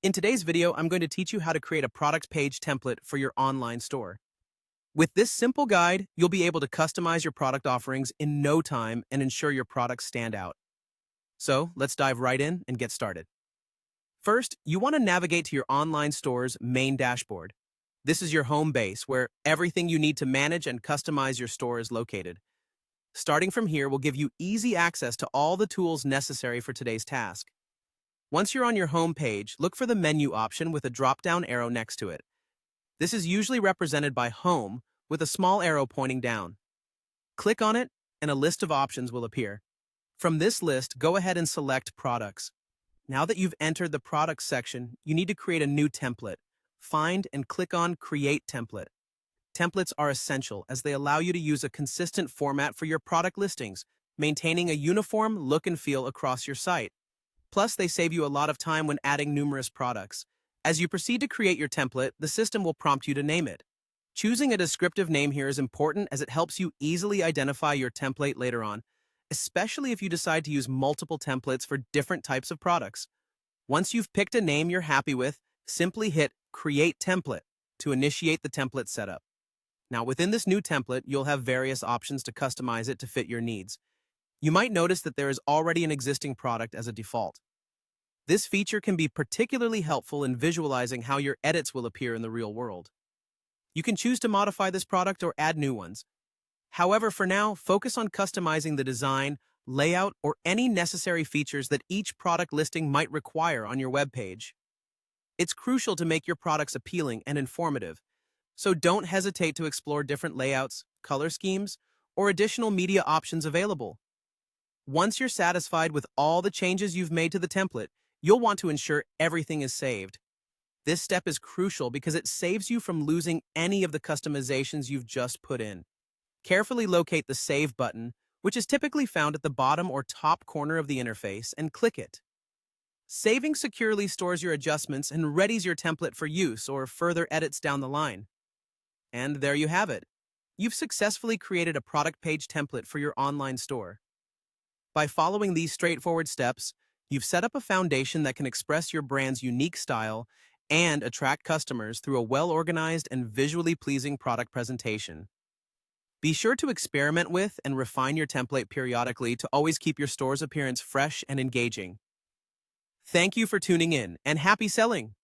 In today's video, I'm going to teach you how to create a product page template for your online store. With this simple guide, you'll be able to customize your product offerings in no time and ensure your products stand out. So let's dive right in and get started. First, you want to navigate to your online store's main dashboard. This is your home base where everything you need to manage and customize your store is located. Starting from here will give you easy access to all the tools necessary for today's task. Once you're on your home page, look for the menu option with a drop-down arrow next to it. This is usually represented by Home with a small arrow pointing down. Click on it, and a list of options will appear. From this list, go ahead and select Products. Now that you've entered the Products section, you need to create a new template. Find and click on Create Template. Templates are essential as they allow you to use a consistent format for your product listings, maintaining a uniform look and feel across your site. Plus, they save you a lot of time when adding numerous products. As you proceed to create your template, the system will prompt you to name it. Choosing a descriptive name here is important as it helps you easily identify your template later on, especially if you decide to use multiple templates for different types of products. Once you've picked a name you're happy with, simply hit Create Template to initiate the template setup. Now, within this new template, you'll have various options to customize it to fit your needs. You might notice that there is already an existing product as a default. This feature can be particularly helpful in visualizing how your edits will appear in the real world. You can choose to modify this product or add new ones. However, for now, focus on customizing the design, layout, or any necessary features that each product listing might require on your web page. It's crucial to make your products appealing and informative, so don't hesitate to explore different layouts, color schemes, or additional media options available. Once you're satisfied with all the changes you've made to the template, you'll want to ensure everything is saved. This step is crucial because it saves you from losing any of the customizations you've just put in. Carefully locate the Save button, which is typically found at the bottom or top corner of the interface, and click it. Saving securely stores your adjustments and readies your template for use or further edits down the line. And there you have it. You've successfully created a product page template for your online store. By following these straightforward steps, you've set up a foundation that can express your brand's unique style and attract customers through a well-organized and visually pleasing product presentation. Be sure to experiment with and refine your template periodically to always keep your store's appearance fresh and engaging. Thank you for tuning in, and happy selling!